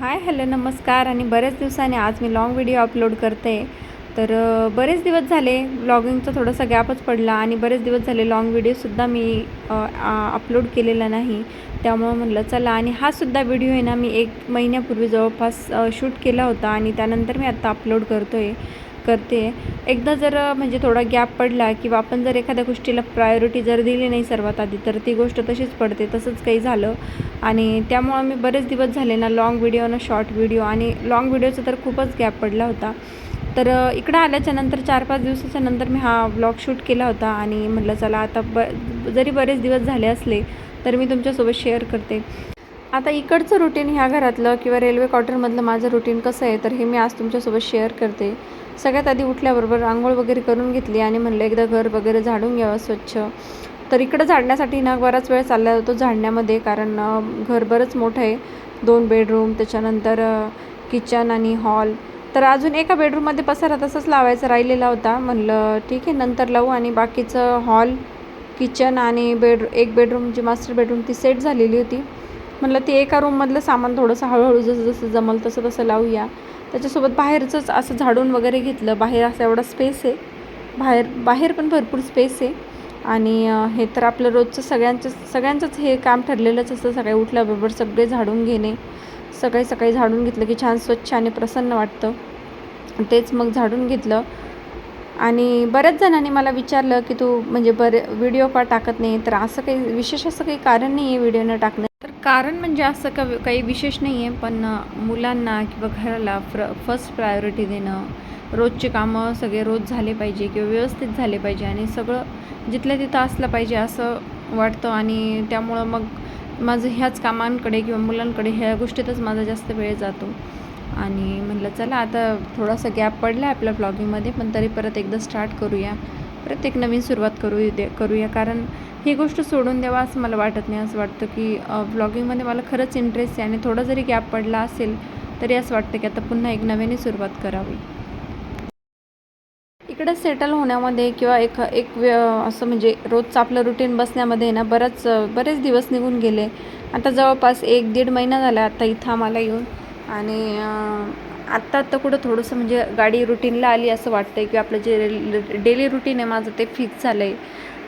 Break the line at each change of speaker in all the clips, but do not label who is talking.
Hi hello नमस्कार. आणि बऱ्याच दिवसांनी आज मी लाँग व्हिडिओ अपलोड करते. तर बरेच दिवस झाले ब्लॉगिंगचा थोडासा गॅपच पडला आणि बरेच दिवस झाले लाँग व्हिडिओसुद्धा मी अपलोड केलेला नाही. त्यामुळं म्हटलं चला, आणि हा सुद्धा व्हिडिओ आहे ना मी 1 महिन्यापूर्वी जवळपास शूट केला होता आणि त्यानंतर मी आत्ता अपलोड करते. एकदा जर म्हणजे थोडा गॅप पडला किंवा आपण जर एखाद्या गोष्टीला प्रायोरिटी जर दिली नाही सर्वात आधी, तर ती गोष्ट तशीच पडते. तसंच काही झालं आणि त्यामुळं मी बरेच दिवस झाले ना लाँग व्हिडिओ ना शॉर्ट व्हिडिओ, आणि लाँग व्हिडिओचा तर खूपच गॅप पडला होता. तर इकडं आल्याच्यानंतर 4-5 दिवसाच्या नंतर मी हा व्लॉग शूट केला होता आणि म्हटलं चला आता जरी बरेच दिवस झाले असले तर मी तुमच्यासोबत शेअर करते. आता इकडचं रुटीन ह्या घरातलं किंवा रेल्वे क्वार्टरमधलं माझं रुटीन कसं आहे, तर हे मी आज तुमच्यासोबत शेअर करते. सगळ्यात आधी उठल्याबरोबर अंघोळ वगैरे करून घेतली आणि म्हणलं एकदा घर वगैरे झाडून घ्यावं स्वच्छ. तर इकडं झाडण्यासाठी ना बराच वेळ चालला जातो झाडण्यामध्ये, कारण घर बरंच मोठं आहे. 2 बेडरूम, त्याच्यानंतर किचन आणि हॉल. तर अजून एका बेडरूममध्ये पसारा तसंच लावायचा राहिलेला होता. म्हणलं ठीक आहे नंतर लावू, आणि बाकीचं हॉल, किचन आणि एक बेडरूम जी मास्टर बेडरूम ती सेट झालेली होती. म्हटलं ते एका रूममधलं सामान थोडंसं हळूहळू जसं जसं जमल तसं तसं लावूया. त्याच्यासोबत बाहेरचंच असं झाडून वगैरे घेतलं. बाहेर असा एवढा स्पेस आहे, बाहेर पण भरपूर स्पेस आहे. आणि हे तर आपलं रोजचं सगळ्यांचंच हे काम ठरलेलंच असतं. सकाळी उठल्याबरोबर सगळे झाडून घेणे. सकाळी झाडून घेतलं की छान स्वच्छ आणि प्रसन्न वाटतं. तेच मग झाडून घेतलं. आणि बऱ्याच जणांनी मला विचारलं की तू म्हणजे व्हिडिओ का टाकत नाही, तर असं काही विशेष असं काही कारण नाही आहे व्हिडिओ न टाकणं. तर कारण म्हणजे असं काही विशेष नाही आहे, पण मुलांना किंवा घराला फर्स्ट प्रायोरिटी देणं, रोजचे कामं सगळे रोज झाले पाहिजे किंवा व्यवस्थित झाले पाहिजे आणि सगळं जिथल्या तिथं असलं पाहिजे असं वाटतं. आणि त्यामुळं मग माझं ह्याच कामांकडे किंवा मुलांकडे ह्या गोष्टीतच माझा जास्त वेळ जातो. आणि म्हटलं चला आता थोडासा गॅप पडला आहे आपल्या ब्लॉगिंगमध्ये, पण तरी परत एकदा स्टार्ट करूया, परत एक नवीन सुरुवात करूया. कारण ही गोष्ट सोडून द्यावा असं मला वाटत नाही. असं वाटतं की ब्लॉगिंगमध्ये मला खरंच इंटरेस्ट आहे आणि थोडा जरी गॅप पडला असेल तरी असं वाटतं की आता पुन्हा एक नव्याने सुरुवात करावी. इकडं सेटल होण्यामध्ये किंवा असं म्हणजे रोजचं आपलं रुटीन बसण्यामध्ये ना बरेच दिवस निघून गेले. आता जवळपास 1-1.5 महिना झाला आता इथं आम्हाला येऊन. आणि आत्ता कुठं थोडंसं म्हणजे गाडी रुटीनला आली असं वाटतं आहे की आपलं जे डेली रुटीन आहे माझं ते फिक्स झालं आहे.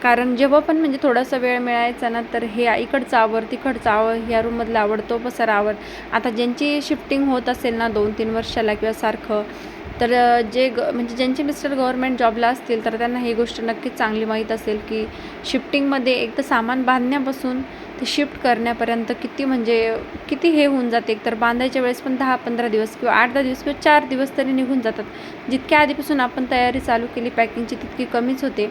कारण जेव्हा पण म्हणजे थोडासा वेळ मिळायचा ना, तर हे इकडचं आवर, तिकडचं आवर, ह्या रूममधलं आवर, तो पसारा आवर. आता ज्यांची शिफ्टिंग होत असेल ना 2-3 वर्षाला किंवा सारखं, तर म्हणजे ज्यांचे मिस्टर गव्हर्मेंट जॉबला असतील तर त्यांना ही गोष्ट नक्कीच चांगली माहीत असेल की शिफ्टिंगमध्ये एक तर सामान बांधण्यापासून ते शिफ्ट करण्यापर्यंत किती हे होऊन जाते. एकतर बांधायच्या वेळेस पण 10-15 दिवस किंवा 8-10 दिवस किंवा 4 दिवस तरी निघून जातात. जितक्या आधीपासून आपण तयारी चालू केली पॅकिंगची तितकी कमीच होते.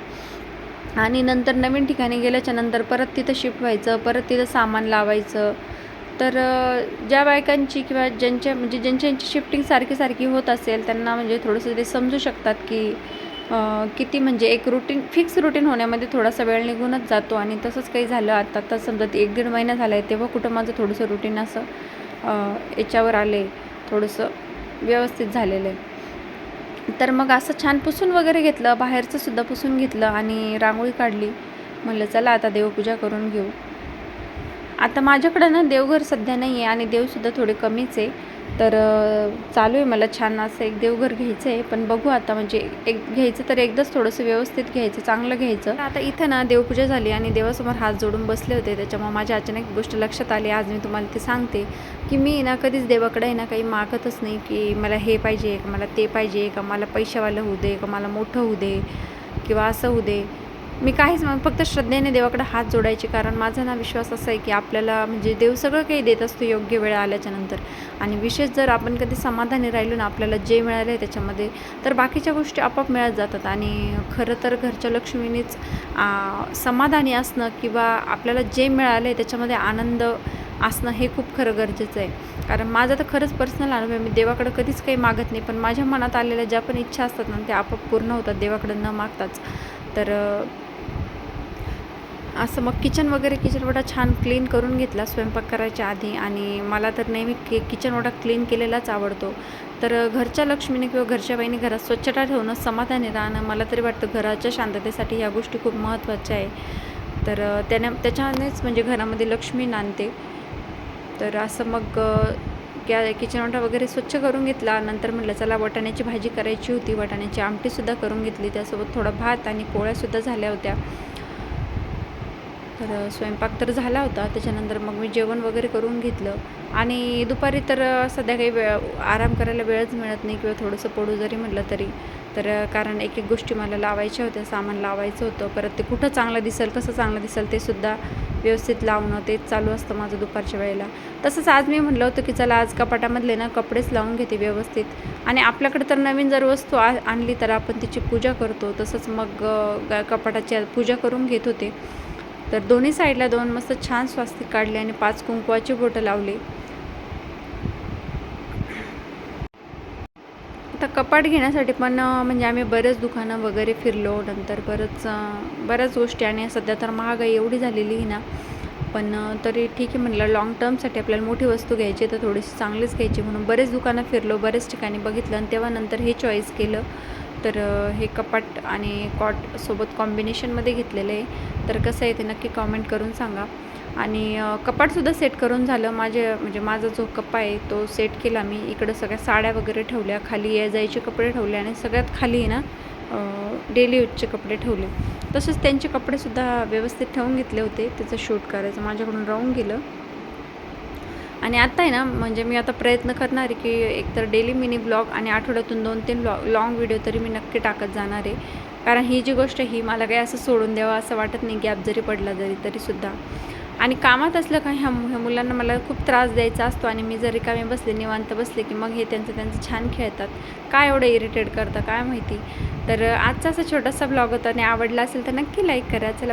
आणि नंतर नवीन ठिकाणी गेल्याच्या नंतर परत तिथं शिफ्ट व्हायचं, परत तिथं सामान लावायचं. तर ज्या बायकांची किंवा ज्यांची शिफ्टिंग सारखी होत असेल त्यांना म्हणजे थोडंसं ते समजू शकतात की किती म्हणजे एक फिक्स रुटीन होण्यामध्ये थोडासा वेळ निघूनच जातो. आणि तसंच काही झालं आता समजा 1-1.5 महिना झाला आहे, तेव्हा कुठं माझं थोडंसं रुटीन असं याच्यावर आलं आहे, थोडंसं व्यवस्थित झालेलं आहे. तर मग असं छान पुसून वगैरे घेतलं, बाहेरचंसुद्धा पुसून घेतलं आणि रांगोळी काढली. म्हटलं चला आता देवपूजा करून घेऊ. आता माझ्याकडं ना देवघर सध्या नाही आहे आणि देवसुद्धा थोडे कमीच आहे. तर चालू आहे मला छान असं एक देवघर घ्यायचं आहे, पण बघू आता म्हणजे एक घ्यायचं तर एकदाच थोडंसं व्यवस्थित घ्यायचं, चांगलं घ्यायचं. आता इथं ना देवपूजा झाली आणि देवासमोर हात जोडून बसले होते. त्याच्यामुळे माझ्या अचानक गोष्ट लक्षात आली. आज मी तुम्हाला ते सांगते की मी ना कधीच देवाकडे ना काही मागतच नाही की मला हे पाहिजे का, मला ते पाहिजे का, मला पैशावालं होऊ दे का, मला मोठं होऊ दे किंवा असं होऊ दे. मी काहीच फक्त श्रद्धेने देवाकडे हात जोडायचे. कारण माझा ना विश्वास असा आहे की आपल्याला म्हणजे देव सगळं काही देत असतो योग्य वेळ आल्याच्यानंतर. आणि विशेष जर आपण कधी समाधानी राहिलो ना आपल्याला जे मिळालं आहे त्याच्यामध्ये, तर बाकीच्या गोष्टी आपोआप मिळत जातात. आणि खरं तर घरच्या लक्ष्मीनेच समाधानी असणं किंवा आपल्याला जे मिळालं आहे त्याच्यामध्ये आनंद असणं हे खूप खरं गरजेचं आहे. कारण माझं तर खरंच पर्सनल अनुभव आहे. मी देवाकडं कधीच काही मागत नाही, पण माझ्या मनात आलेल्या ज्या पण इच्छा असतात ना त्या आपोआप पूर्ण होतात देवाकडं न मागताच. तर असं मग किचन ओटा छान क्लीन करून घेतला स्वयंपाक करायच्या आधी. आणि मला तर नेहमी किचन ओटा क्लीन केलेलाच आवडतो. तर घरच्या लक्ष्मीने किंवा घरच्या बाईने घरात स्वच्छता ठेवणं, समाधानी राहणं, मला तरी वाटतं घराच्या शांततेसाठी ह्या गोष्टी खूप महत्त्वाच्या आहे. तर त्याच्यानेच म्हणजे घरामध्ये लक्ष्मी नांदते. तर असं मग किचन ओटा वगैरे स्वच्छ करून घेतला. नंतर म्हटलं चला वाटाण्याची भाजी करायची होती, वाटाण्याची आमटीसुद्धा करून घेतली, त्यासोबत थोडा भात आणि पोळ्यासुद्धा झाल्या होत्या. तर स्वयंपाक तर झाला होता. त्याच्यानंतर मग मी जेवण वगैरे करून घेतलं आणि दुपारी तर सध्या काही आराम करायला वेळच मिळत नाही किंवा थोडंसं पडू जरी म्हटलं तरी. तर कारण एक एक गोष्टी मला लावायच्या होत्या, सामान लावायचं होतं. परत ते कुठं चांगलं दिसेल, कसं चांगलं दिसेल ते सुद्धा व्यवस्थित लावणं, तेच चालू असतं माझं दुपारच्या वेळेला. तसंच आज मी म्हटलं होतं की चला आज कपाटामधले ना कपडेच लावून घेते व्यवस्थित. आणि आपल्याकडे तर नवीन जर वस्तू आणली तर आपण तिची पूजा करतो. तसंच मग कपाटाची पूजा करून घेत होते. तर दोन्ही साईडला 2 मस्त छान स्वास्तिक काढले आणि 5 कुंकवाची बोटं लावली. आता कपाट घेण्यासाठी पण म्हणजे आम्ही बरेच दुकानं वगैरे फिरलो. नंतर बऱ्याच गोष्टी आणि सध्या तर महागाई एवढी झालेली आहे ना, पण तरी ठीक आहे म्हटलं लॉंग टर्मसाठी आपल्याला मोठी वस्तू घ्यायची तर थोडीशी चांगलीच घ्यायची म्हणून बरेच दुकानं फिरलो, बरेच ठिकाणी बघितलं आणि तेव्हा नंतर हे चॉईस केलं. तर हे कपाट आणि कॉट सोबत कॉम्बिनेशनमध्ये घेतलेलं आहे. तर कसं आहे ते नक्की कॉमेंट करून सांगा. आणि कपाटसुद्धा सेट करून झालं. म्हणजे माझा जो कप्पा आहे तो सेट केला मी. इकडं सगळ्या साड्या वगैरे ठेवल्या, खाली जायचे कपडे ठेवले आणि सगळ्यात खाली ना डेली यूजचे कपडे ठेवले. तसेच त्यांचे कपडेसुद्धा व्यवस्थित ठेवून घेतले होते. त्याचं शूट करायचं माझ्याकडून राहून गेलं. आणि आता आहे ना म्हणजे मी आता प्रयत्न करणार आहे की एकतर डेली मिनी ब्लॉग आणि आठवड्यातून 2-3 लाँग व्हिडिओ तरी मी नक्की टाकत जाणार आहे. कारण ही जी गोष्ट ही मला काही असं सोडून द्यावं असं वाटत नाही, गॅप जरी पडला तरीसुद्धा. आणि कामात असलं का ह्या मुलांना मला खूप त्रास द्यायचा असतो आणि मी जर रिकामी बसले, निवांत बसले की मग हे त्यांचं छान खेळतात. काय एवढं इरिटेट करतं काय माहिती. तर आजचा असा छोटासा ब्लॉग होता आणि आवडला असेल तर नक्की लाईक करा. चला.